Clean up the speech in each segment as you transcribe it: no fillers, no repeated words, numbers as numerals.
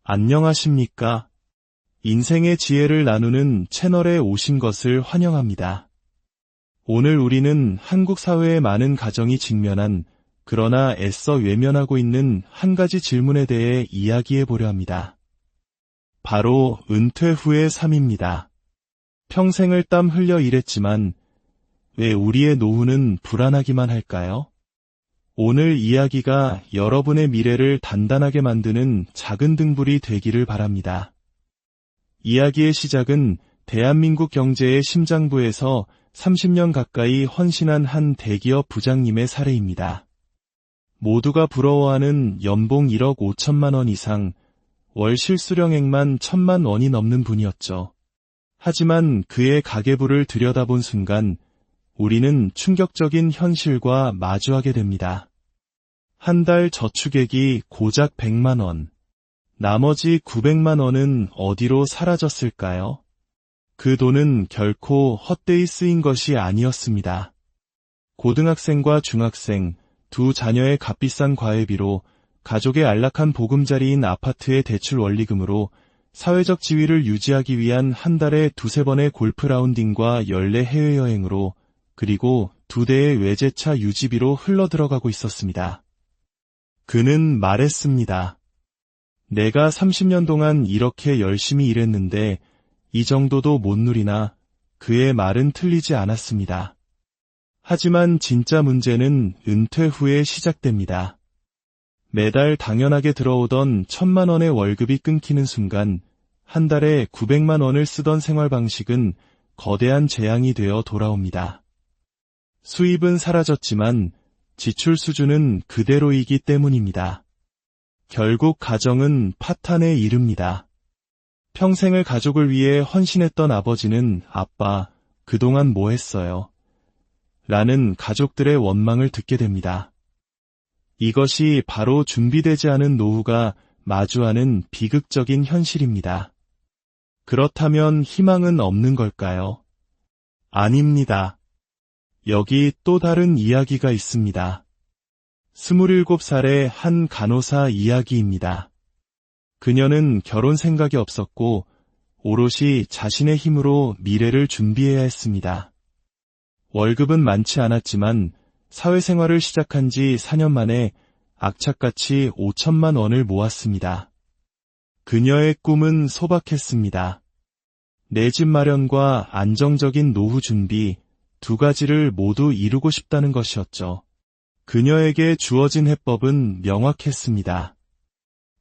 안녕하십니까? 인생의 지혜를 나누는 채널에 오신 것을 환영합니다. 오늘 우리는 한국 사회의 많은 가정이 직면한 그러나 애써 외면하고 있는 한 가지 질문에 대해 이야기해 보려 합니다. 바로 은퇴 후의 삶입니다. 평생을 땀 흘려 일했지만 왜 우리의 노후는 불안하기만 할까요? 오늘 이야기가 여러분의 미래를 단단하게 만드는 작은 등불이 되기를 바랍니다. 이야기의 시작은 대한민국 경제의 심장부에서 30년 가까이 헌신한 한 대기업 부장님의 사례입니다. 모두가 부러워하는 연봉 1억 5천만 원 이상, 월 실수령액만 1,000만 원이 넘는 분이었죠. 하지만 그의 가계부를 들여다본 순간 우리는 충격적인 현실과 마주하게 됩니다. 한 달 저축액이 고작 100만 원. 나머지 900만 원은 어디로 사라졌을까요? 그 돈은 결코 헛되이 쓰인 것이 아니었습니다. 고등학생과 중학생, 두 자녀의 값비싼 과외비로 가족의 안락한 보금자리인 아파트의 대출 원리금으로 사회적 지위를 유지하기 위한 한 달에 2~3번의 골프 라운딩과 연례 해외여행으로 그리고 2대의 외제차 유지비로 흘러들어가고 있었습니다. 그는 말했습니다. 내가 30년 동안 이렇게 열심히 일했는데 이 정도도 못 누리나. 그의 말은 틀리지 않았습니다. 하지만 진짜 문제는 은퇴 후에 시작됩니다. 매달 당연하게 들어오던 1,000만 원의 월급이 끊기는 순간 한 달에 900만 원을 쓰던 생활 방식은 거대한 재앙이 되어 돌아옵니다. 수입은 사라졌지만 지출 수준은 그대로이기 때문입니다. 결국 가정은 파탄에 이릅니다. 평생을 가족을 위해 헌신했던 아버지는 아빠, 그동안 뭐 했어요? 라는 가족들의 원망을 듣게 됩니다. 이것이 바로 준비되지 않은 노후가 마주하는 비극적인 현실입니다. 그렇다면 희망은 없는 걸까요? 아닙니다. 여기 또 다른 이야기가 있습니다. 27살의 한 간호사 이야기입니다. 그녀는 결혼 생각이 없었고 오롯이 자신의 힘으로 미래를 준비해야 했습니다. 월급은 많지 않았지만 사회생활을 시작한 지 4년 만에 악착같이 5천만 원을 모았습니다. 그녀의 꿈은 소박했습니다. 내 집 마련과 안정적인 노후 준비, 두 가지를 모두 이루고 싶다는 것이었죠. 그녀에게 주어진 해법은 명확했습니다.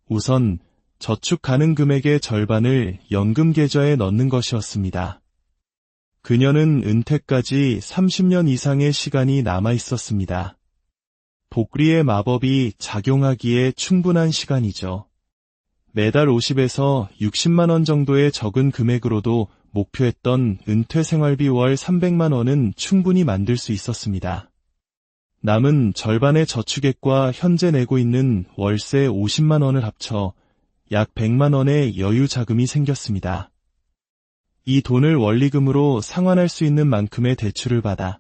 우선 저축 가능 금액의 절반을 연금 계좌에 넣는 것이었습니다. 그녀는 은퇴까지 30년 이상의 시간이 남아 있었습니다. 복리의 마법이 작용하기에 충분한 시간이죠. 매달 50에서 60만 원 정도의 적은 금액으로도 목표했던 은퇴 생활비 월 300만 원은 충분히 만들 수 있었습니다. 남은 절반의 저축액과 현재 내고 있는 월세 50만 원을 합쳐 약 100만 원의 여유 자금이 생겼습니다. 이 돈을 원리금으로 상환할 수 있는 만큼의 대출을 받아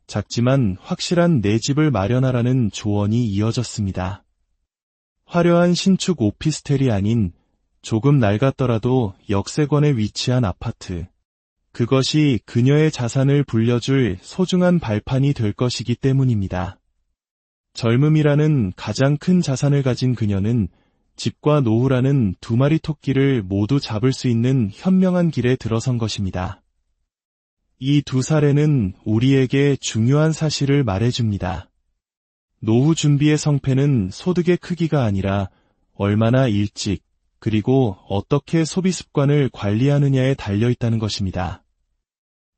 작지만 확실한 내 집을 마련하라는 조언이 이어졌습니다. 화려한 신축 오피스텔이 아닌 조금 낡았더라도 역세권에 위치한 아파트. 그것이 그녀의 자산을 불려줄 소중한 발판이 될 것이기 때문입니다. 젊음이라는 가장 큰 자산을 가진 그녀는 집과 노후라는 두 마리 토끼를 모두 잡을 수 있는 현명한 길에 들어선 것입니다. 이 두 사례는 우리에게 중요한 사실을 말해줍니다. 노후 준비의 성패는 소득의 크기가 아니라 얼마나 일찍 그리고 어떻게 소비 습관을 관리하느냐에 달려있다는 것입니다.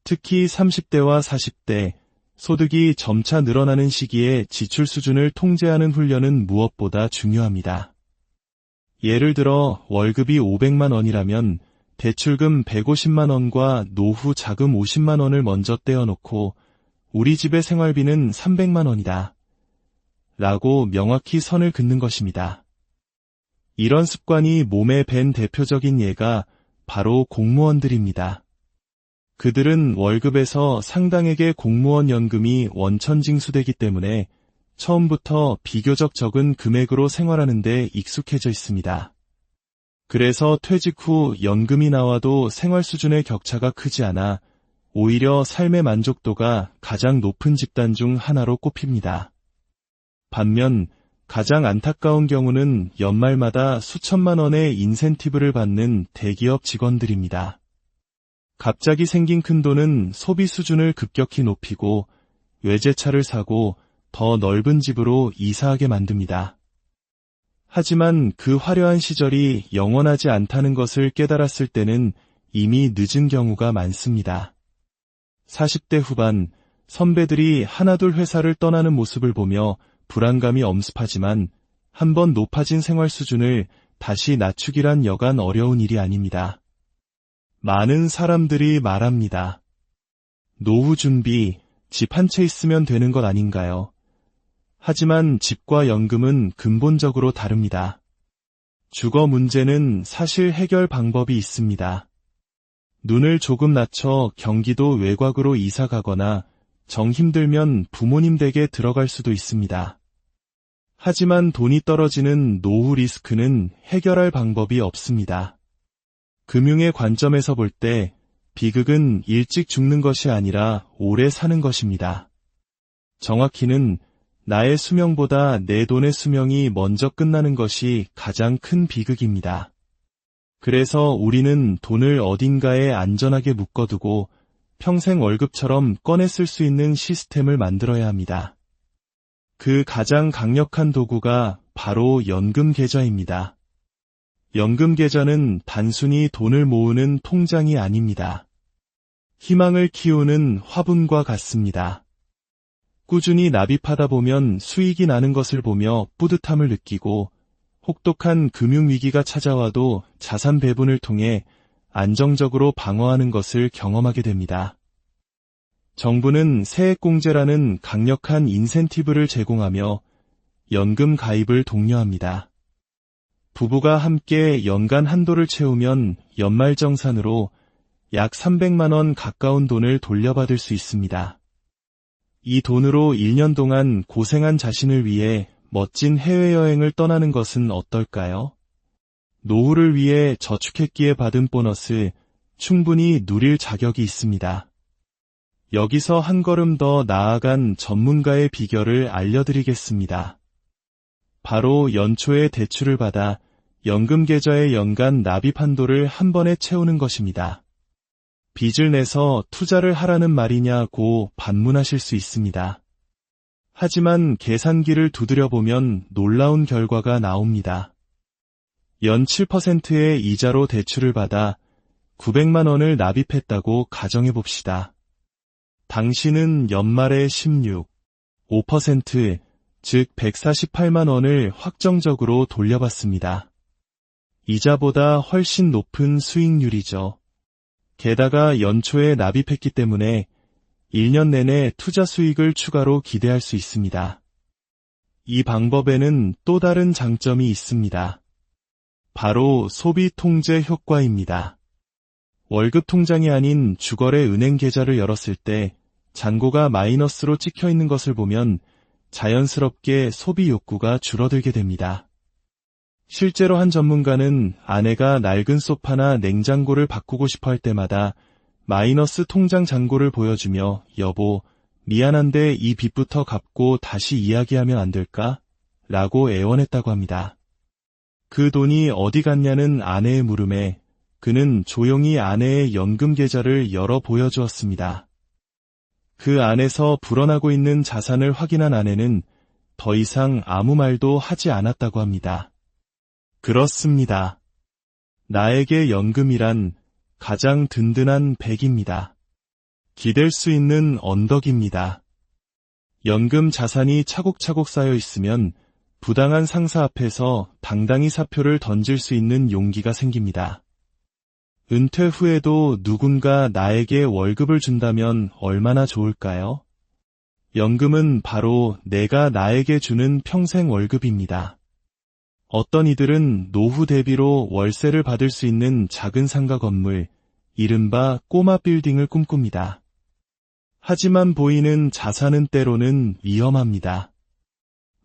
특히 30대와 40대, 소득이 점차 늘어나는 시기에 지출 수준을 통제하는 훈련은 무엇보다 중요합니다. 예를 들어 월급이 500만 원이라면 대출금 150만 원과 노후 자금 50만 원을 먼저 떼어놓고 우리 집의 생활비는 300만 원이다. 라고 명확히 선을 긋는 것입니다. 이런 습관이 몸에 밴 대표적인 예가 바로 공무원들입니다. 그들은 월급에서 상당액의 공무원 연금이 원천 징수되기 때문에 처음부터 비교적 적은 금액으로 생활하는 데 익숙해져 있습니다. 그래서 퇴직 후 연금이 나와도 생활 수준의 격차가 크지 않아 오히려 삶의 만족도가 가장 높은 집단 중 하나로 꼽힙니다. 반면 가장 안타까운 경우는 연말마다 수천만 원의 인센티브를 받는 대기업 직원들입니다. 갑자기 생긴 큰돈은 소비 수준을 급격히 높이고 외제차를 사고 더 넓은 집으로 이사하게 만듭니다. 하지만 그 화려한 시절이 영원하지 않다는 것을 깨달았을 때는 이미 늦은 경우가 많습니다. 40대 후반 선배들이 하나둘 회사를 떠나는 모습을 보며 불안감이 엄습하지만 한번 높아진 생활 수준을 다시 낮추기란 여간 어려운 일이 아닙니다. 많은 사람들이 말합니다. 노후 준비, 집 한 채 있으면 되는 것 아닌가요? 하지만 집과 연금은 근본적으로 다릅니다. 주거 문제는 사실 해결 방법이 있습니다. 눈을 조금 낮춰 경기도 외곽으로 이사 가거나 정 힘들면 부모님 댁에 들어갈 수도 있습니다. 하지만 돈이 떨어지는 노후 리스크는 해결할 방법이 없습니다. 금융의 관점에서 볼 때 비극은 일찍 죽는 것이 아니라 오래 사는 것입니다. 정확히는 나의 수명보다 내 돈의 수명이 먼저 끝나는 것이 가장 큰 비극입니다. 그래서 우리는 돈을 어딘가에 안전하게 묶어두고 평생 월급처럼 꺼내 쓸 수 있는 시스템을 만들어야 합니다. 그 가장 강력한 도구가 바로 연금 계좌입니다. 연금 계좌는 단순히 돈을 모으는 통장이 아닙니다. 희망을 키우는 화분과 같습니다. 꾸준히 납입하다 보면 수익이 나는 것을 보며 뿌듯함을 느끼고 혹독한 금융위기가 찾아와도 자산 배분을 통해 안정적으로 방어하는 것을 경험하게 됩니다. 정부는 세액공제라는 강력한 인센티브를 제공하며 연금 가입을 독려합니다. 부부가 함께 연간 한도를 채우면 연말정산으로 약 300만 원 가까운 돈을 돌려받을 수 있습니다. 이 돈으로 1년 동안 고생한 자신을 위해 멋진 해외여행을 떠나는 것은 어떨까요? 노후를 위해 저축했기에 받은 보너스 충분히 누릴 자격이 있습니다. 여기서 한 걸음 더 나아간 전문가의 비결을 알려드리겠습니다. 바로 연초에 대출을 받아 연금 계좌의 연간 납입 한도를 한 번에 채우는 것입니다. 빚을 내서 투자를 하라는 말이냐고 반문하실 수 있습니다. 하지만 계산기를 두드려보면 놀라운 결과가 나옵니다. 연 7%의 이자로 대출을 받아 900만 원을 납입했다고 가정해봅시다. 당신은 연말에 5%, 즉 148만 원을 확정적으로 돌려받습니다. 이자보다 훨씬 높은 수익률이죠. 게다가 연초에 납입했기 때문에 1년 내내 투자 수익을 추가로 기대할 수 있습니다. 이 방법에는 또 다른 장점이 있습니다. 바로 소비 통제 효과입니다. 월급 통장이 아닌 주거래 은행 계좌를 열었을 때 잔고가 마이너스로 찍혀 있는 것을 보면 자연스럽게 소비 욕구가 줄어들게 됩니다. 실제로 한 전문가는 아내가 낡은 소파나 냉장고를 바꾸고 싶어 할 때마다 마이너스 통장 잔고를 보여주며 여보, 미안한데 이 빚부터 갚고 다시 이야기하면 안 될까? 라고 애원했다고 합니다. 그 돈이 어디 갔냐는 아내의 물음에 그는 조용히 아내의 연금 계좌를 열어 보여주었습니다. 그 안에서 불어나고 있는 자산을 확인한 아내는 더 이상 아무 말도 하지 않았다고 합니다. 그렇습니다. 나에게 연금이란 가장 든든한 백입니다. 기댈 수 있는 언덕입니다. 연금 자산이 차곡차곡 쌓여 있으면 부당한 상사 앞에서 당당히 사표를 던질 수 있는 용기가 생깁니다. 은퇴 후에도 누군가 나에게 월급을 준다면 얼마나 좋을까요? 연금은 바로 내가 나에게 주는 평생 월급입니다. 어떤 이들은 노후 대비로 월세를 받을 수 있는 작은 상가 건물, 이른바 꼬마 빌딩을 꿈꿉니다. 하지만 보이는 자산은 때로는 위험합니다.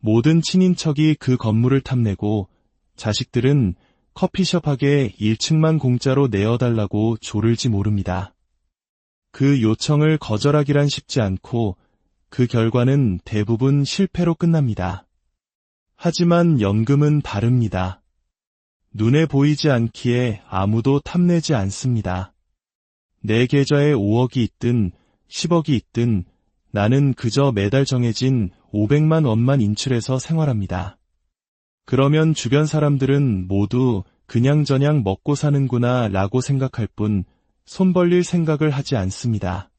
모든 친인척이 그 건물을 탐내고 자식들은 커피숍하게 1층만 공짜로 내어달라고 조를지 모릅니다. 그 요청을 거절하기란 쉽지 않고 그 결과는 대부분 실패로 끝납니다. 하지만 연금은 다릅니다. 눈에 보이지 않기에 아무도 탐내지 않습니다. 내 계좌에 5억이 있든 10억이 있든 나는 그저 매달 정해진 500만 원만 인출해서 생활합니다. 그러면 주변 사람들은 모두 그냥저냥 먹고 사는구나 라고 생각할 뿐 손 벌릴 생각을 하지 않습니다.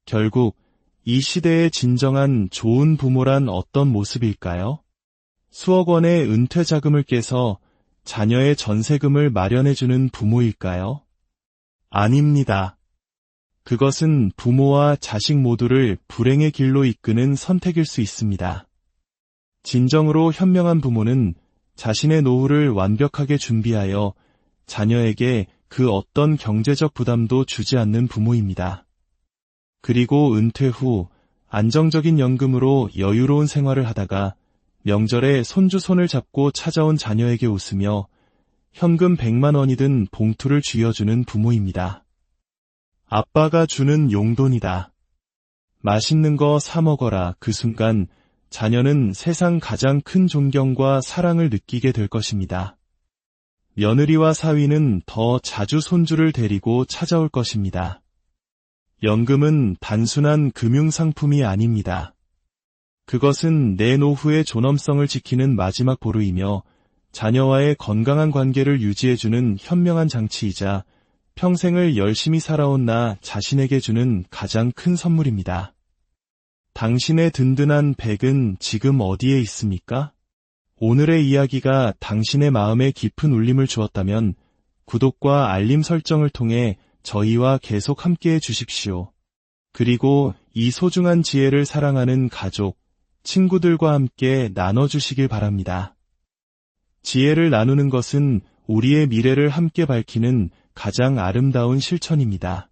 결국 이 시대의 진정한 좋은 부모란 어떤 모습일까요? 수억 원의 은퇴 자금을 깨서 자녀의 전세금을 마련해주는 부모일까요? 아닙니다. 그것은 부모와 자식 모두를 불행의 길로 이끄는 선택일 수 있습니다. 진정으로 현명한 부모는 자신의 노후를 완벽하게 준비하여 자녀에게 그 어떤 경제적 부담도 주지 않는 부모입니다. 그리고 은퇴 후 안정적인 연금으로 여유로운 생활을 하다가 명절에 손주 손을 잡고 찾아온 자녀에게 웃으며 현금 100만 원이든 봉투를 쥐어주는 부모입니다. 아빠가 주는 용돈이다. 맛있는 거 사 먹어라. 그 순간 자녀는 세상 가장 큰 존경과 사랑을 느끼게 될 것입니다. 며느리와 사위는 더 자주 손주를 데리고 찾아올 것입니다. 연금은 단순한 금융상품이 아닙니다. 그것은 내 노후의 존엄성을 지키는 마지막 보루이며 자녀와의 건강한 관계를 유지해주는 현명한 장치이자 평생을 열심히 살아온 나 자신에게 주는 가장 큰 선물입니다. 당신의 든든한 백은 지금 어디에 있습니까? 오늘의 이야기가 당신의 마음에 깊은 울림을 주었다면 구독과 알림 설정을 통해 저희와 계속 함께해 주십시오. 그리고 이 소중한 지혜를 사랑하는 가족, 친구들과 함께 나눠주시길 바랍니다. 지혜를 나누는 것은 우리의 미래를 함께 밝히는 가장 아름다운 실천입니다.